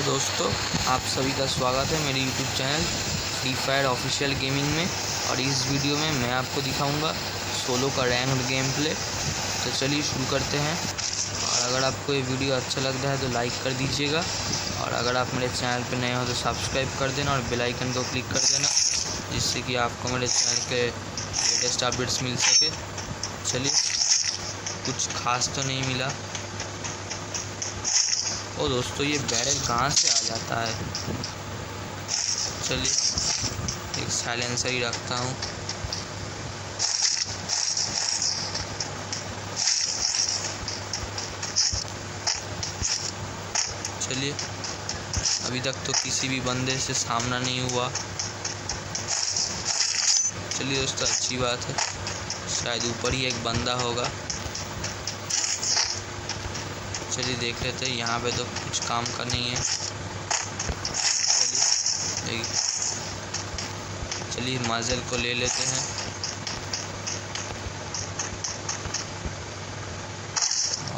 दोस्तों, आप सभी का स्वागत है मेरे YouTube channel free fire official gaming में। और इस वीडियो में मैं आपको दिखाऊंगा सोलो का रैंक्ड गेम प्ले। तो चलिए शुरू करते हैं। और अगर आपको ये वीडियो अच्छा लगता है तो लाइक कर दीजिएगा, और अगर आप मेरे चैनल पर नए हो तो सब्सक्राइब कर देना और बेल आइकन को क्लिक कर देना, जिससे कि आपको मेरे चैनल के लेटेस्ट अपडेट्स मिल सके। चलिए, कुछ खास तो नहीं मिला। ओ दोस्तों, ये बैरल कहाँ से आ जाता है। चलिए, एक साइलेंसर ही रखता हूँ। चलिए, अभी तक तो किसी भी बंदे से सामना नहीं हुआ। चलिए दोस्तों, अच्छी बात है। शायद ऊपर ही एक बंदा होगा। चलिए देख लेते हैं। यहाँ पे तो कुछ काम का नहीं है। चलिए मज़ल को ले लेते हैं।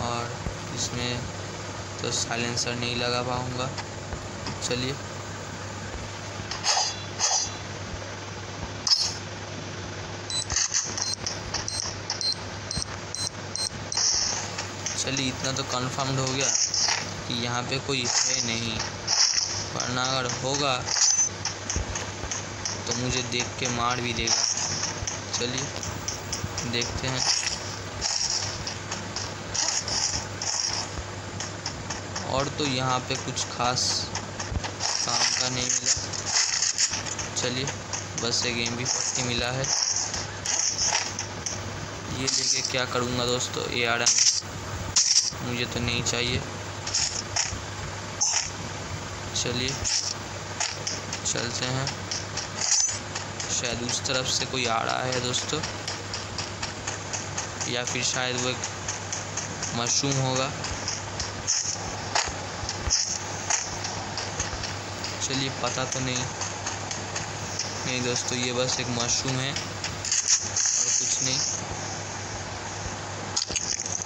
और इसमें तो साइलेंसर नहीं लगा पाऊँगा। चलिए, इतना तो कंफर्म्ड हो गया कि यहाँ पे कोई है नहीं, वरना अगर होगा तो मुझे देख के मार भी देगा। चलिए देखते हैं। और तो यहाँ पे कुछ खास काम का नहीं मिला। चलिए, बस एक MP40 मिला है। ये लेके क्या करूँगा दोस्तों। ARM मुझे तो नहीं चाहिए। चलिए चलते हैं। शायद उस तरफ से कोई आ रहा है दोस्तों, या फिर शायद वो एक मशरूम होगा। चलिए, पता तो नहीं दोस्तों, ये बस एक मशरूम है और कुछ नहीं।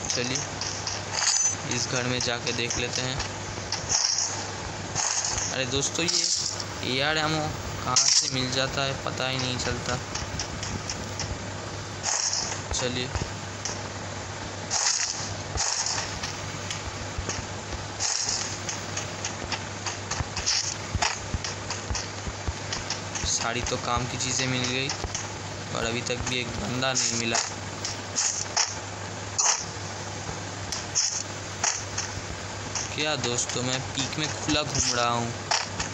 चलिए, इस घर में जाके देख लेते हैं। अरे दोस्तों, ये ARM कहाँ से मिल जाता है पता ही नहीं चलता। चलिए, सारी तो काम की चीज़ें मिल गई, और अभी तक भी एक बंदा नहीं मिला। क्या दोस्तों, मैं पीक में खुला घूम रहा हूँ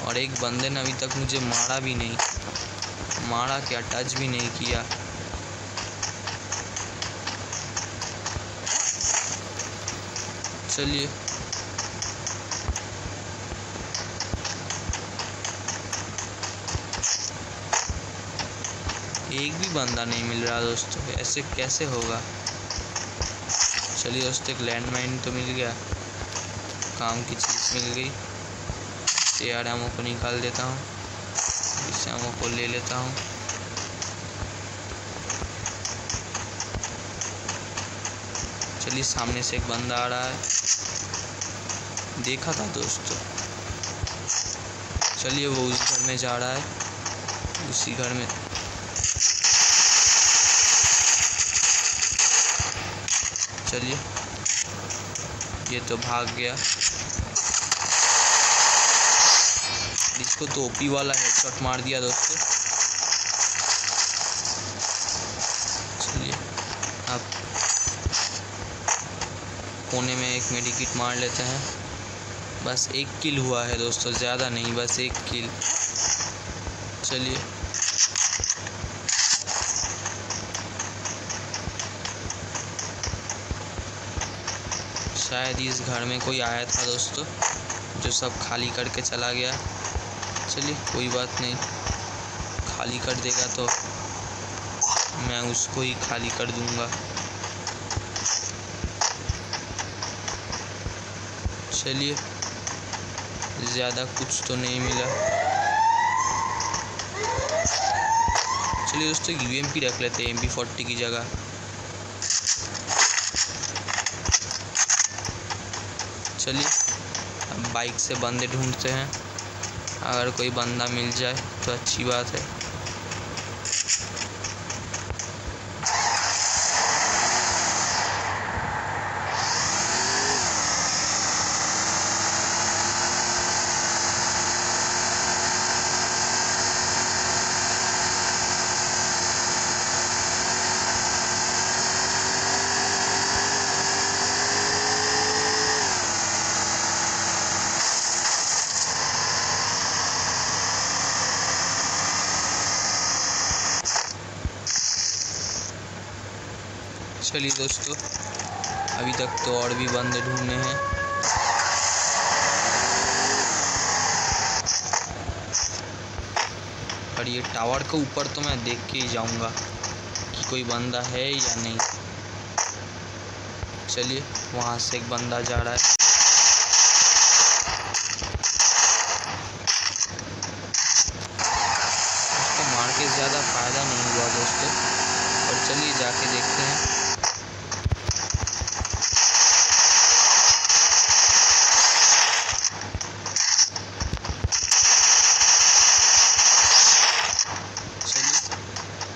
और एक बंदे ने अभी तक मुझे मारा भी नहीं। मारा क्या, टच भी नहीं किया। चलिए, एक भी बंदा नहीं मिल रहा दोस्तों, ऐसे कैसे होगा। चलिए दोस्तों, एक लैंडमाइन तो मिल गया, काम की चीज़ मिल गई। ARM को निकाल देता हूँ, इस एमो को ले लेता हूँ। चलिए, सामने से एक बंदा आ रहा है, देखा था दोस्तों। चलिए, वो उस घर में जा रहा है, उसी घर में। चलिए, ये तो भाग गया। इसको तो OP वाला हेडशॉट मार दिया दोस्तों। चलिए, अब कोने में एक मेडिकिट मार लेते हैं। बस एक किल हुआ है दोस्तों, ज़्यादा नहीं, बस एक किल। चलिए, शायद इस घर में कोई आया था दोस्तों, जो सब खाली करके चला गया। चलिए, कोई बात नहीं, खाली कर देगा तो मैं उसको ही खाली कर दूंगा। चलिए, ज़्यादा कुछ तो नहीं मिला। चलिए दोस्तों, UMP रख लेते हैं MP40 की जगह। चलिए, अब बाइक से बंदे ढूंढते हैं। अगर कोई बंदा मिल जाए तो अच्छी बात है। चलिए दोस्तों, अभी तक तो और भी बंदे ढूंढने हैं। और ये टावर के ऊपर तो मैं देख के ही जाऊंगा कि कोई बंदा है या नहीं। चलिए, वहाँ से एक बंदा जा रहा है। उसको मार के ज़्यादा फ़ायदा नहीं हुआ दोस्तों, और चलिए जाके देखते हैं।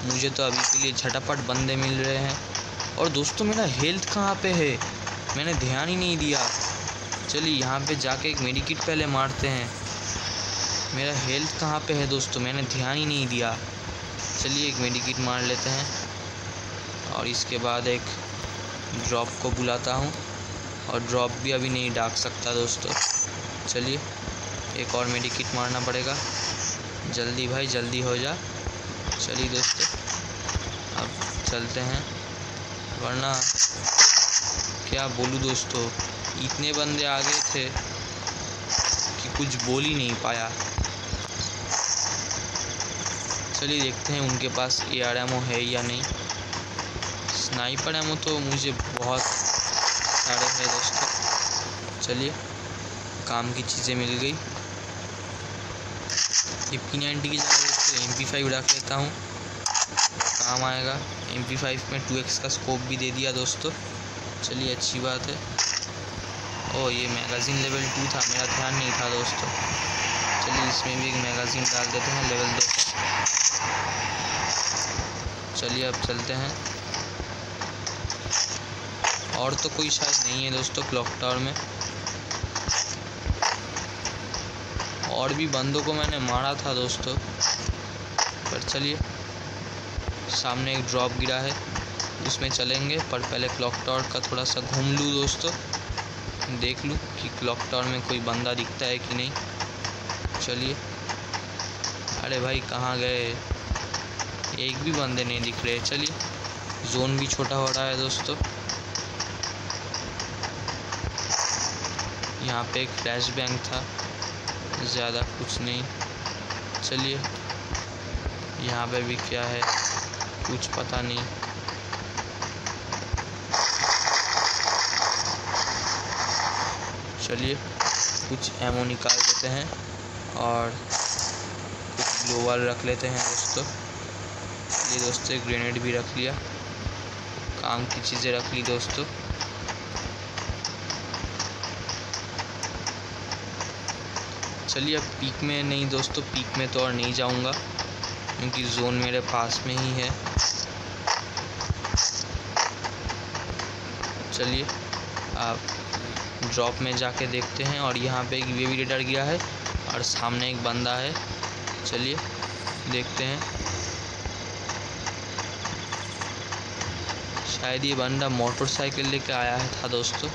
मुझे तो अभी के लिए झटापट बंदे मिल रहे हैं। और दोस्तों, मेरा हेल्थ कहाँ पे है? मैंने ध्यान ही नहीं दिया। चलिए यहाँ पे जाके एक मेडिकिट पहले मारते हैं। मेरा हेल्थ कहाँ पे है दोस्तों? मैंने ध्यान ही नहीं दिया। चलिए एक मेडिकिट मार लेते हैं और इसके बाद एक ड्रॉप को बुलाता हूँ। और ड्रॉप भी अभी नहीं डाक सकता दोस्तों। चलिए एक और मेडिकिट मारना पड़ेगा। जल्दी भाई, जल्दी हो जा। चलिए दोस्तों, अब चलते हैं, वरना क्या बोलूँ दोस्तों, इतने बंदे आ गए थे कि कुछ बोल ही नहीं पाया। चलिए देखते हैं उनके पास AR एमो है या नहीं। स्नाइपर एमो तो मुझे बहुत सारे हैं दोस्तों। चलिए, काम की चीज़ें मिल गई। P90 की जगह दोस्तों MP5 रख लेता हूँ, काम आएगा। MP5 में 2x का स्कोप भी दे दिया दोस्तों। चलिए अच्छी बात है। ओ, ये मैगज़ीन लेवल 2 था, मेरा ध्यान नहीं था दोस्तों। चलिए इसमें भी एक मैगज़ीन डाल देते हैं, लेवल 2। चलिए अब चलते हैं। और तो कोई शायद नहीं है दोस्तों क्लॉक टावर में। और भी बंदों को मैंने मारा था दोस्तों। पर चलिए, सामने एक ड्रॉप गिरा है, उसमें चलेंगे। पर पहले क्लॉक टावर का थोड़ा सा घूम लूँ दोस्तों, देख लूँ कि क्लॉक टावर में कोई बंदा दिखता है कि नहीं। चलिए, अरे भाई कहाँ गए? एक भी बंदे नहीं दिख रहे। चलिए, जोन भी छोटा हो रहा है दोस्तों। यहाँ पे एक फ्लैश बैंग था, ज़्यादा कुछ नहीं। चलिए, यहाँ पे भी क्या है कुछ पता नहीं। चलिए कुछ एमो निकाल देते हैं और कुछ ग्लोवाल रख लेते हैं दोस्तों। चलिए दोस्तों, ग्रेनेड भी रख लिया, काम की चीज़ें रख ली दोस्तों। चलिए अब पीक में नहीं दोस्तों, पीक में तो और नहीं जाऊंगा क्योंकि जोन मेरे पास में ही है। चलिए आप ड्रॉप में जाके देखते हैं। और यहाँ पे एक UAV रेडर गिरा है और सामने एक बंदा है। चलिए देखते हैं। शायद ये बंदा मोटरसाइकिल लेके आया था दोस्तों,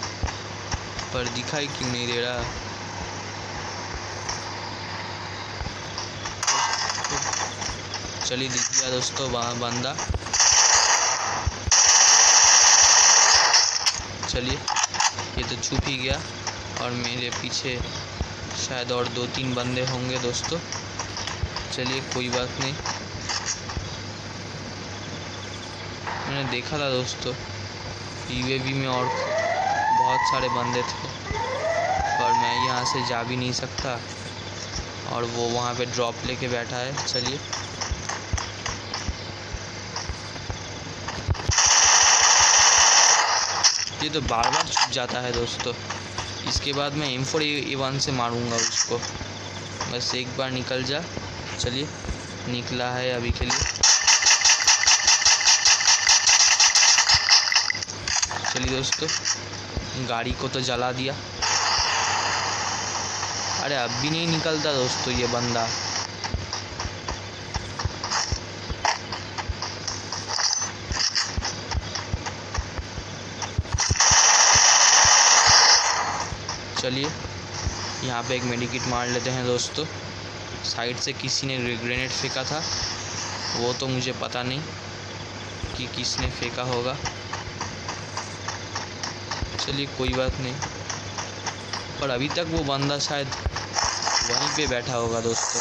पर दिखाई क्यों नहीं दे रहा। चलिए दिख गया दोस्तों बंदा। चलिए ये तो छुप ही गया और मेरे पीछे शायद और 2-3 बंदे होंगे दोस्तों। चलिए कोई बात नहीं। मैंने देखा था दोस्तों UAV में और बहुत सारे बंदे थे, पर मैं यहाँ से जा भी नहीं सकता और वो वहाँ पे ड्रॉप लेके बैठा है। चलिए ये तो बार बार छुप जाता है दोस्तों, इसके बाद मैं M4A1 से मारूंगा उसको। बस एक बार निकल जा। चलिए, निकला है अभी के लिए। चलिए दोस्तों, गाड़ी को तो जला दिया। अरे अब भी नहीं निकलता दोस्तों ये बंदा। चलिए, यहाँ पे एक मेडिकिट मार लेते हैं दोस्तों। साइड से किसी ने ग्रेनेड फेंका था, वो तो मुझे पता नहीं कि किसने फेंका होगा। चलिए कोई बात नहीं, पर अभी तक वो बंदा शायद वहीं पे बैठा होगा दोस्तों।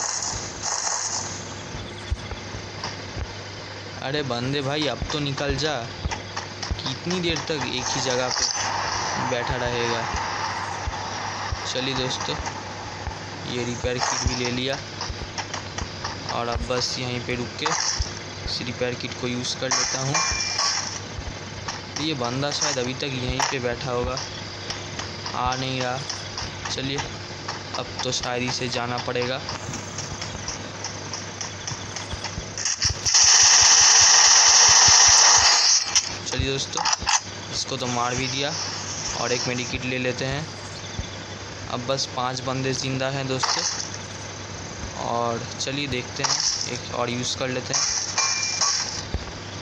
अरे बंदे भाई, अब तो निकल जा। कितनी देर तक एक ही जगह पे बैठा रहेगा। चलिए दोस्तों, ये रिपेयर किट भी ले लिया और अब बस यहीं पे रुक के इस रिपेयर किट को यूज़ कर लेता हूँ। ये बंदा शायद अभी तक यहीं पे बैठा होगा, आ नहीं रहा। चलिए, अब तो शायद इसे जाना पड़ेगा। चलिए दोस्तों, इसको तो मार भी दिया और एक मेडिकिट ले लेते हैं। अब बस 5 बंदे ज़िंदा हैं दोस्तों, और चलिए देखते हैं, एक और यूज़ कर लेते हैं।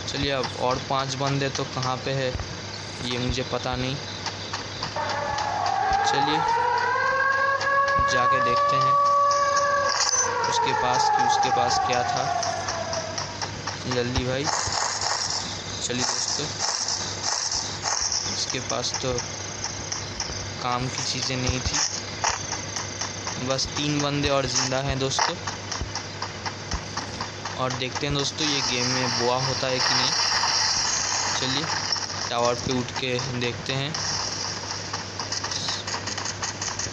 चलिए, अब और 5 बंदे तो कहाँ पे है ये मुझे पता नहीं। चलिए जाके देखते हैं उसके पास कि उसके पास क्या था। जल्दी भाई। चलिए दोस्तों, इसके पास तो काम की चीज़ें नहीं थी। बस 3 बंदे और ज़िंदा हैं दोस्तों, और देखते हैं दोस्तों ये गेम में बुआ होता है कि नहीं। चलिए टावर पे उठ के देखते हैं।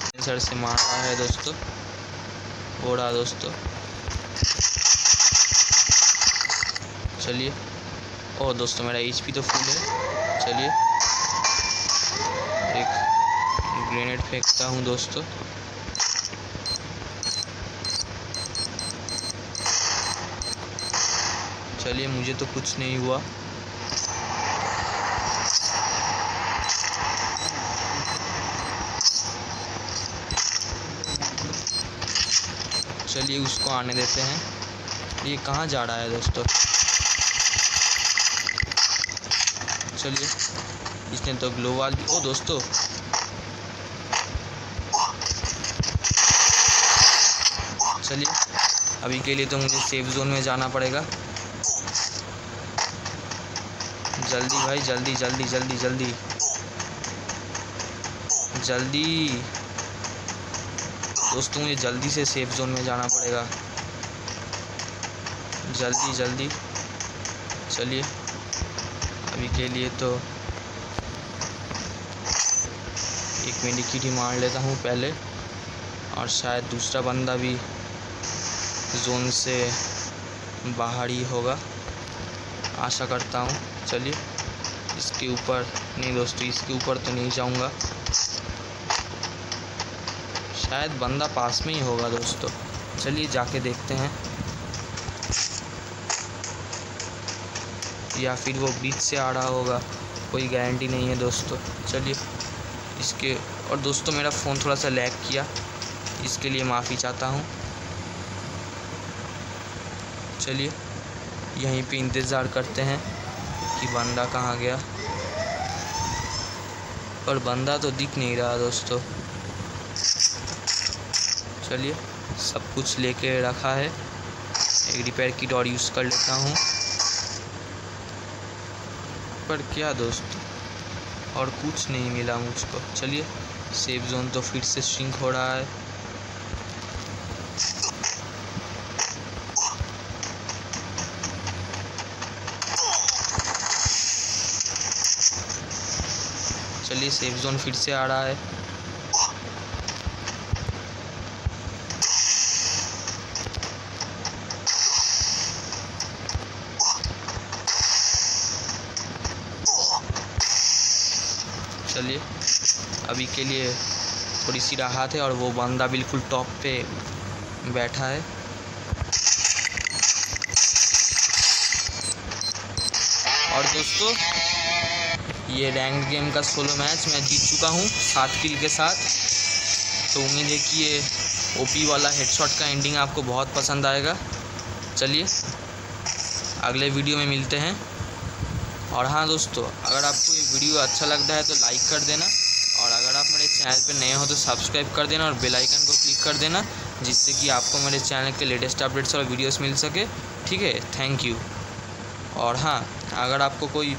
सेंसर से मार रहा है दोस्तों, हो रहा दोस्तों। चलिए, ओ दोस्तों मेरा HP तो फुल है। चलिए एक ग्रेनेड फेंकता हूँ दोस्तों। चलिए, मुझे तो कुछ नहीं हुआ। चलिए उसको आने देते हैं। ये कहाँ जा रहा है दोस्तों? चलिए, इसने तो ग्लोवाल भी, ओ दोस्तों चलिए, अभी के लिए तो मुझे सेफ जोन में जाना पड़ेगा। जल्दी भाई, जल्दी जल्दी जल्दी जल्दी जल्दी दोस्तों, मुझे जल्दी से सेफ जोन में जाना पड़ेगा। जल्दी जल्दी। चलिए, अभी के लिए तो एक मेडिकिट ही मार लेता हूँ पहले, और शायद दूसरा बंदा भी जोन से बाहर ही होगा, आशा करता हूँ। चलिए, इसके ऊपर नहीं दोस्तों, इसके ऊपर तो नहीं जाऊँगा, शायद बंदा पास में ही होगा दोस्तों। चलिए जाके देखते हैं, या फिर वो ब्रिज से आ रहा होगा, कोई गारंटी नहीं है दोस्तों। चलिए इसके, और दोस्तों मेरा फ़ोन थोड़ा सा लैग किया, इसके लिए माफ़ी चाहता हूँ। चलिए यहीं पे इंतज़ार करते हैं कि बंदा कहाँ गया, और बंदा तो दिख नहीं रहा दोस्तों। चलिए, सब कुछ लेके रखा है, एक रिपेयर किट और यूज़ कर लेता हूँ। पर क्या दोस्तों, और कुछ नहीं मिला मुझको। चलिए, सेफ जोन तो फिर से श्रिंक हो रहा है। चलिए, सेफ जोन फिर से आ रहा है। चलिए, अभी के लिए थोड़ी सी राहत है और वो बंदा बिल्कुल टॉप पे बैठा है। और दोस्तों ये रैंक गेम का सोलो मैच मैं जीत चुका हूँ 7 किल के साथ। तो उम्मीद है कि ये ओपी वाला हेडशॉट का एंडिंग आपको बहुत पसंद आएगा। चलिए अगले वीडियो में मिलते हैं। और हाँ दोस्तों, अगर आपको ये वीडियो अच्छा लगता है तो लाइक कर देना, और अगर आप मेरे चैनल पर नए हो तो सब्सक्राइब कर देना और बेल आइकन को क्लिक कर देना, जिससे कि आपको मेरे चैनल के लेटेस्ट अपडेट्स और वीडियोस मिल सके। ठीक है, थैंक यू। और हाँ, अगर आपको कोई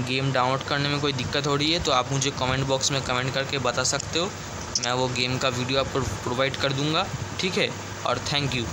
गेम डाउनलोड करने में कोई दिक्कत हो रही है तो आप मुझे कमेंट बॉक्स में कमेंट करके बता सकते हो। मैं वो गेम का वीडियो आपको प्रोवाइड कर दूँगा। ठीक है, और थैंक यू।